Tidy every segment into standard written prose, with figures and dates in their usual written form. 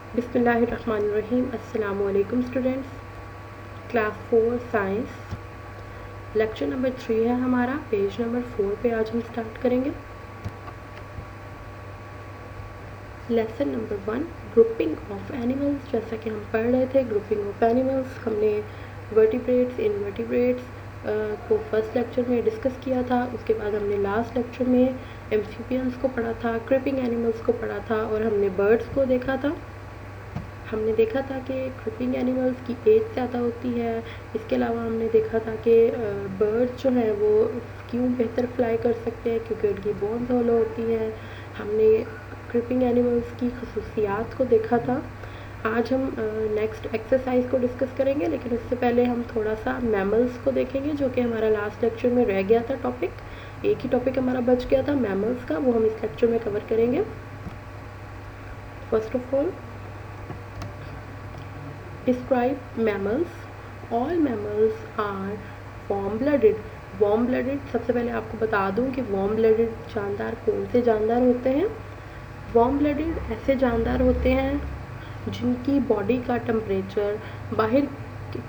बिस्मिल्लाहिर्रहमानिर्रहीम। अस्सलाम वालेकुम students. Class 4 science lecture number 3 है हमारा। पेज नंबर 4 पे आज हम स्टार्ट करेंगे। Lesson number 1 grouping of animals. जैसा कि हम पढ़ रहे थे ग्रुपिंग ऑफ एनिमल्स, हमने वर्टिब्रेट्स, इनवर्टिब्रेट्स को फर्स्ट लेक्चर में डिस्कस किया था। उसके बाद हमने लास्ट लेक्चर में एम्फीबियंस को पढ़ा था, क्रिपिंग एनिमल्स को पढ़ा था और हमने बर्ड्स को देखा था। हमने देखा था कि क्रिपिंग एनिमल्स की एज ज़्यादा होती है। इसके अलावा हमने देखा था कि बर्ड्स जो हैं वो क्यों बेहतर फ्लाई कर सकते हैं, क्योंकि उनकी बोन्स होलो होती हैं। हमने क्रिपिंग एनिमल्स की खसूसियात को देखा था। आज हम नेक्स्ट एक्सरसाइज को डिस्कस करेंगे, लेकिन उससे पहले हम थोड़ा सा मैमल्स को देखेंगे, जो कि हमारा लास्ट लेक्चर में रह गया था टॉपिक। एक ही टॉपिक हमारा बच गया था मैमल्स का, वो हम इस लेक्चर में कवर करेंगे। First of all describe mammals. All mammals are warm blooded. Warm blooded, सबसे पहले आपको बता दूं कि वार्म ब्लडेड जानदार कौन से जानदार होते हैं। वार्म ब्लडेड ऐसे जानदार होते हैं जिनकी बॉडी का टेम्परेचर बाहर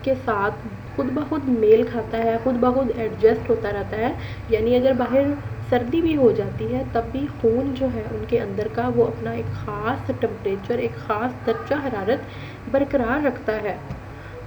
के साथ खुद ब खुद मेल खाता है, खुद ब खुद एडजस्ट होता रहता है। यानी अगर बाहर सर्दी भी हो जाती है तब भी खून जो है उनके अंदर का वो अपना एक ख़ास टेम्परेचर, एक ख़ास दर्जा हरारत बरकरार रखता है।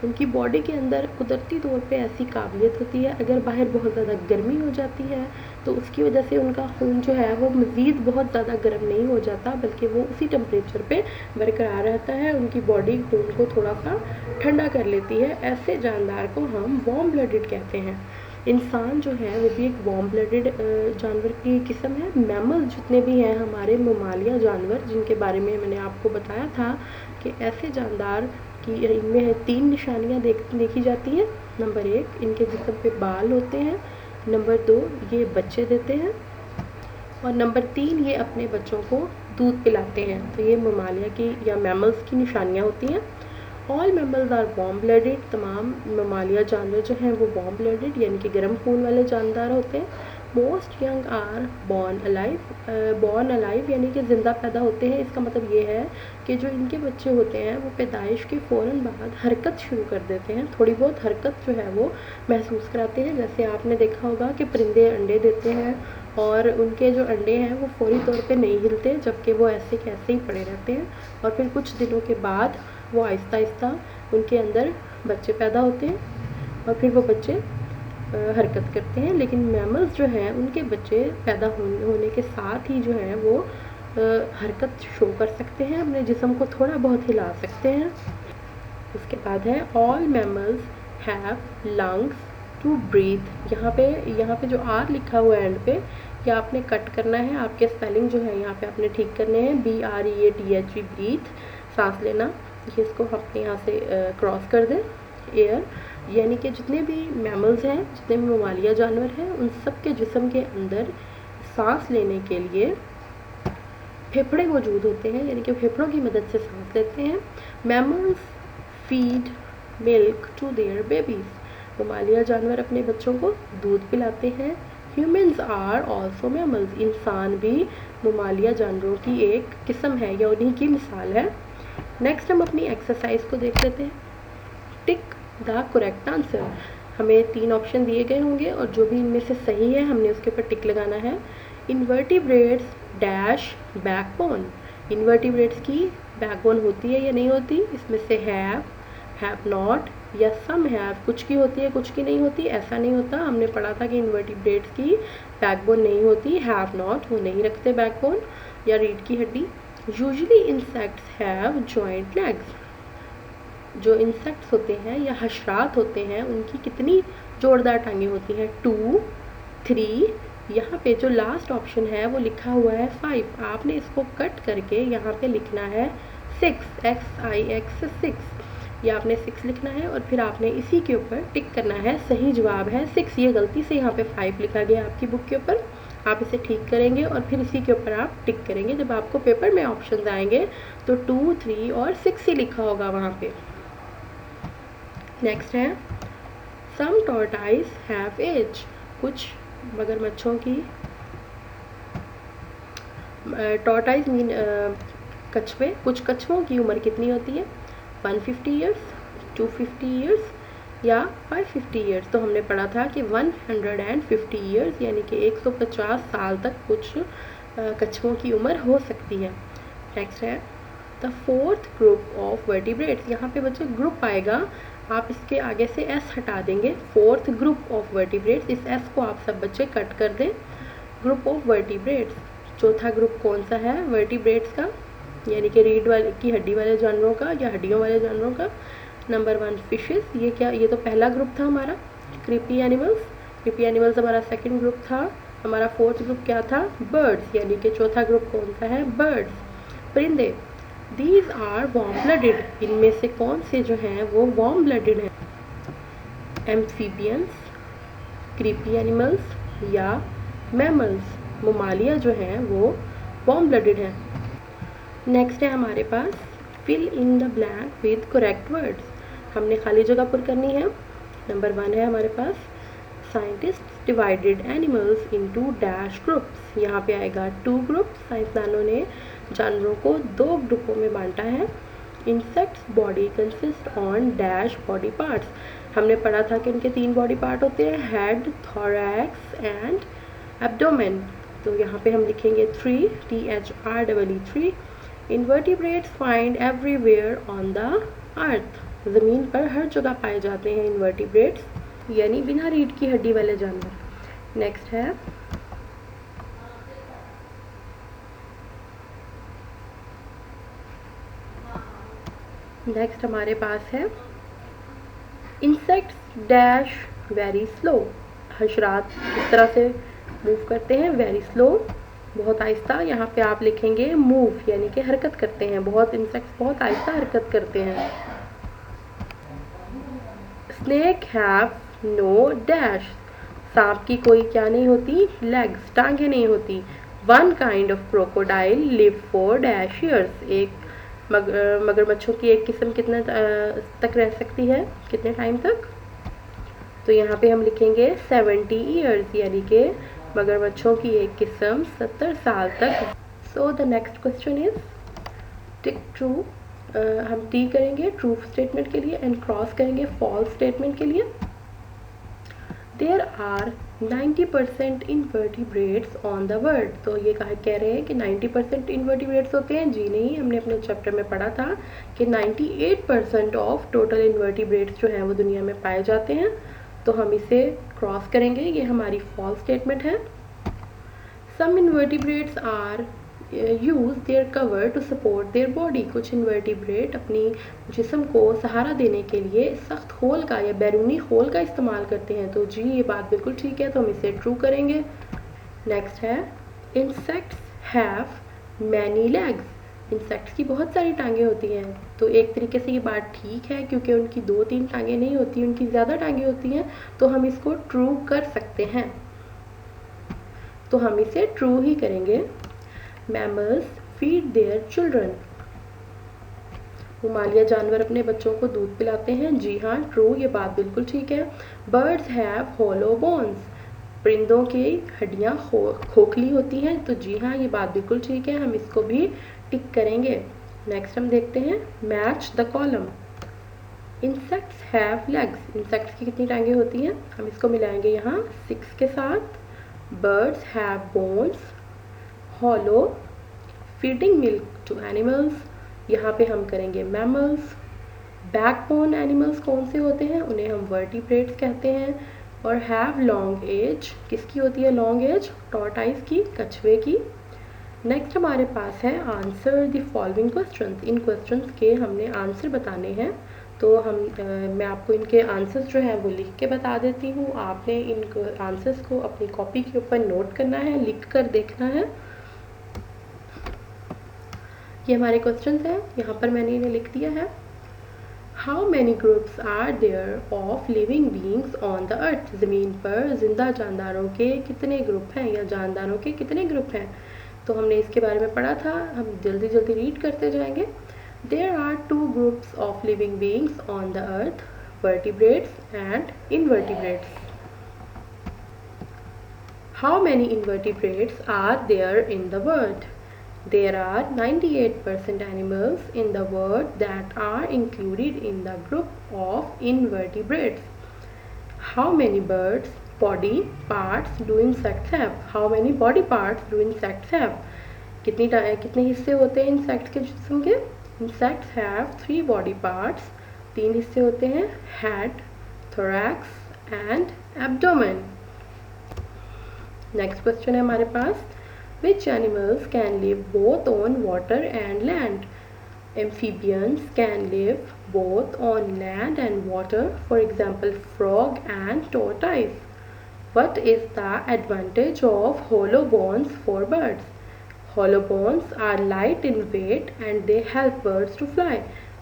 उनकी बॉडी के अंदर कुदरती तौर पे ऐसी काबिलियत होती है, अगर बाहर बहुत ज़्यादा गर्मी हो जाती है तो उसकी वजह से उनका खून जो है वो मज़ीद बहुत ज़्यादा गर्म नहीं हो जाता, बल्कि वो उसी टेम्परेचर पे बरकरार रहता है। उनकी बॉडी खून को थोड़ा सा ठंडा कर लेती है। ऐसे जानदार को हम वार्म ब्लडेड कहते हैं। इंसान जो है वो भी एक वार्म ब्लडेड जानवर की किस्म है। मैमल जितने भी हैं हमारे ममालिया जानवर, जिनके बारे में मैंने आपको बताया था कि ऐसे जानदार की इनमें 3 निशानियाँ देखी जाती हैं। नंबर 1, इनके जिस्म पे बाल होते हैं। नंबर 2, ये बच्चे देते हैं। और नंबर 3, ये अपने बच्चों को दूध पिलाते हैं। तो ये ममालिया की या मैमल्स की निशानियाँ होती हैं। All mammals are warm blooded. तमाम ममालिया जानवर जो हैं वो वार्म ब्लडेड यानी कि गर्म खून वाले जानदार होते हैं। Most young are born alive. Born alive यानी कि ज़िंदा पैदा होते हैं। इसका मतलब ये है कि जो इनके बच्चे होते हैं वो पैदाइश के फ़ौरन बाद हरकत शुरू कर देते हैं, थोड़ी बहुत हरकत जो है वो महसूस कराते हैं। जैसे आपने देखा होगा कि परिंदे अंडे देते हैं और उनके जो अंडे हैं वो फौरी तौर पे नहीं हिलते, जबकि वो ऐसे के ऐसे ही पड़े रहते हैं। और फिर कुछ दिनों के बाद वो आहिस्ता आहिस्ता उनके अंदर बच्चे पैदा होते हैं और फिर वो बच्चे हरकत करते हैं। लेकिन मैमल्स जो हैं उनके बच्चे पैदा होने के साथ ही जो हैं वो हरकत शो कर सकते हैं, अपने जिस्म को थोड़ा बहुत हिला सकते हैं। उसके बाद है all mammals have lungs to breathe. यहाँ पे जो आर लिखा हुआ है एंड पे, या आपने कट करना है, आपके स्पेलिंग जो है यहाँ पे आपने ठीक करने हैं। BREATH ब्रीथ, सांस लेना। ये इसको अपने यहाँ से क्रॉस कर दें। एयर यानी कि जितने भी मैमल्स हैं, जितने भी ममालिया जानवर हैं, उन सब के जिस्म के अंदर सांस लेने के लिए फेफड़े मौजूद होते हैं, यानी कि फेफड़ों की मदद से सांस लेते हैं। Mammals feed milk to their babies. ममालिया जानवर अपने बच्चों को दूध पिलाते हैं। Humans are also mammals. इंसान भी ममालिया जानवरों की एक किस्म है या उन्हीं की मिसाल है। नेक्स्ट हम अपनी एक्सरसाइज को देख लेते हैं। Tick the correct answer. हमें 3 ऑप्शन दिए गए होंगे और जो भी इनमें से सही है हमने उसके ऊपर टिक लगाना है। Invertebrates dash backbone. इन्वर्टिब्रेट्स की बैकबोन होती है या नहीं होती? इसमें से हैव नॉट या सम हैव, कुछ की होती है कुछ की नहीं होती। ऐसा नहीं होता। हमने पढ़ा था कि इन्वर्टिब्रेट्स की बैकबोन नहीं होती। हैव नॉट, वो नहीं रखते बैकबोन या रीढ़ की हड्डी। Usually insects have joint legs. जो इंसेक्ट्स होते हैं या हशरात होते हैं उनकी कितनी जोरदार टांगें होती हैं? 2, 3। यहाँ पे जो लास्ट ऑप्शन है वो लिखा हुआ है 5। आपने इसको कट करके यहाँ पे लिखना है 6, XIX 6। या आपने 6 लिखना है और फिर आपने इसी के ऊपर टिक करना है। सही जवाब है 6। ये गलती से यहाँ पे 5 लिखा गया आपकी बुक के ऊपर। आप इसे ठीक करेंगे और फिर इसी के ऊपर आप टिक करेंगे। जब आपको पेपर में ऑप्शन आएंगे तो 2, 3 और 6 ही लिखा होगा वहाँ पे। नेक्स्ट है सम टॉर्टाइस हैव एज। कुछ मगरमच्छों की, टॉर्टाइस मीन कछुए, कुछ कछुओं की उम्र कितनी होती है? 150 ईयर्स, 250 ईयर्स या 550 ईयर्स। तो हमने पढ़ा था कि 150 ईयर्स यानी कि 150 साल तक कुछ कछुओं की उम्र हो सकती है। नेक्स्ट है the fourth group of vertebrates. यहाँ पे बच्चे ग्रुप आएगा, आप इसके आगे से एस हटा देंगे। फोर्थ ग्रुप ऑफ वर्टिब्रेट्स, इस एस को आप सब बच्चे कट कर दें। ग्रुप ऑफ वर्टिब्रेट्स, चौथा ग्रुप कौन सा है वर्टिब्रेट्स का? यानी कि रीढ़ वाले की हड्डी वाले जानवरों का या हड्डियों वाले जानवरों का। नंबर 1 फिशेस, ये क्या, ये तो पहला ग्रुप था हमारा। क्रीपी एनिमल्स, क्रीपी एनिमल्स हमारा सेकंड ग्रुप था। हमारा फोर्थ ग्रुप क्या था? बर्ड्स, यानी कि चौथा ग्रुप कौन सा है? बर्ड्स, परिंदे। दीज आर वार्म ब्लडेड, इनमें से कौन से जो हैं वो वार्म ब्लडेड हैं? एम्फीबियंस, क्रीपी एनिमल्स या मैमल्स। ममालिया जो हैं वो वार्म ब्लडेड हैं। नेक्स्ट है हमारे पास fill in the blank with correct words, हमने खाली जगह पर करनी है। नंबर 1 है हमारे पास scientist divided animals into dash groups, यहाँ पे आएगा 2 ग्रुप्स। साइंसदानों ने जानवरों को 2 ग्रुपों में बांटा है। Insects body consist on dash body parts, हमने पढ़ा था कि इनके 3 बॉडी पार्ट होते हैं, हेड, थोरैक्स एंड एब्डोमेन। तो यहाँ पे हम लिखेंगे 3, THREE। Invertebrates find everywhere on the earth, ज़मीन पर हर जगह पाए जाते हैं इन्वर्टिब्रेट्स, यानी बिना रीढ़ की हड्डी वाले जानवर। नेक्स्ट है नेक्स्ट हमारे पास है इंसेक्ट्स डैश वेरी स्लो, हशरात इस तरह से मूव करते हैं, वेरी स्लो, बहुत आहिस्ता। यहाँ पे आप लिखेंगे मूव, यानी कि हरकत करते हैं, बहुत इंसेक्ट्स बहुत आहिस्ता हरकत करते हैं। स्नेक हैव नो डैश, सांप की कोई क्या नहीं होती? लेग्स, टांगे नहीं होती। One kind of crocodile live for dash years, एक मगरमच्छों की एक किस्म कितने तक रह सकती है, कितने टाइम तक? तो यहाँ पे हम लिखेंगे 70 ईयर्स, यानी कि मगरमच्छों की एक किस्म 70 साल तक। So the next question is tick true, हम टी करेंगे ट्रू स्टेटमेंट के लिए एंड क्रॉस करेंगे फॉल्स स्टेटमेंट के लिए। There are 90% invertebrates on the world, तो ये कह रहे हैं कि 90% इन्वर्टिब्रेट्स होते हैं? जी नहीं, हमने अपने चैप्टर में पढ़ा था कि 98% ऑफ टोटल इन्वर्टिब्रेट्स जो हैं वो दुनिया में पाए जाते हैं। तो हम इसे क्रॉस करेंगे, ये हमारी फॉल्स स्टेटमेंट है। Some invertebrates are use their cover to support their body, कुछ इन्वर्टिब्रेट अपनी जिस्म को सहारा देने के लिए सख्त खोल का या बैरूनी खोल का इस्तेमाल करते हैं। तो जी ये बात बिल्कुल ठीक है, तो हम इसे ट्रू करेंगे। नेक्स्ट है insects have many legs, insects की बहुत सारी टांगें होती हैं। तो एक तरीके से ये बात ठीक है, क्योंकि उनकी 2-3 टांगें नहीं होती, उनकी ज़्यादा टांगें होती हैं, तो हम इसको ट्रू कर सकते हैं। तो हम इसे ट्रू ही करेंगे। मैमल्स फीड देयर चिल्ड्रन, ममालिया जानवर अपने बच्चों को दूध पिलाते हैं। जी हाँ ट्रू, ये बात बिल्कुल ठीक है। बर्ड्स हैव होलो बोन्स, परिंदों की हड्डियाँ खोखली होती हैं। तो जी हाँ ये बात बिल्कुल ठीक है, हम इसको भी टिक करेंगे। नेक्स्ट हम देखते हैं match the column. Insects have legs, insects की कितनी टांगें होती हैं? हम इसको मिलाएंगे यहाँ 6 के साथ। Birds have bones, hollow, feeding milk to animals, यहाँ पे हम करेंगे मैमल्स। बैकबोन एनिमल्स कौन से होते हैं? उन्हें हम वर्टिब्रेट्स कहते हैं। और हैव लॉन्ग एज, किसकी होती है लॉन्ग एज? टॉर्टाइस की, कछुए की। नेक्स्ट हमारे पास है answer the following questions, in questions के हमने आंसर बताने हैं। तो मैं आपको इनके आंसर्स जो हैं वो लिख के बता देती हूँ, आपने इन आंसर्स को अपनी कॉपी के ऊपर नोट करना है, लिख कर देखना है। ये हमारे क्वेश्चंस हैं, यहाँ पर मैंने इन्हें लिख दिया है। How many groups are there of living beings on the earth, ज़मीन पर जिंदा जानदारों के कितने ग्रुप हैं या जानदारों के कितने ग्रुप हैं? तो हमने इसके बारे में पढ़ा था, हम जल्दी जल्दी रीड करते जाएंगे। There are 2 groups of living beings on the earth, vertebrates and invertebrates. How many invertebrates are there in the world? There are 98% animals in the world that are included in the group of invertebrates. How many body parts do insects have? How many body parts do insects have? कितने हिस्से होते हैं insect के जिस्म के? Insects have 3 body parts. 3 हिस्से होते हैं, head, thorax and abdomen. Next question है हमारे पास, which animals can live both on water and land? Amphibians can live both on land and water, for example frog and tortoise. What is the advantage of hollow bones for birds? Hollow bones are light in weight and they help birds to fly.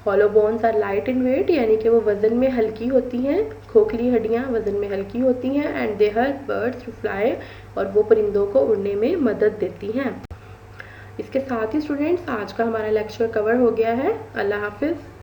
Hollow bones are light in weight, यानी कि वो वज़न में हल्की होती हैं, खोखली हड्डियाँ वज़न में हल्की होती हैं, and they help birds to fly, और वो परिंदों को उड़ने में मदद देती हैं। इसके साथ ही स्टूडेंट्स आज का हमारा लेक्चर कवर हो गया है। अल्लाह हाफिज़।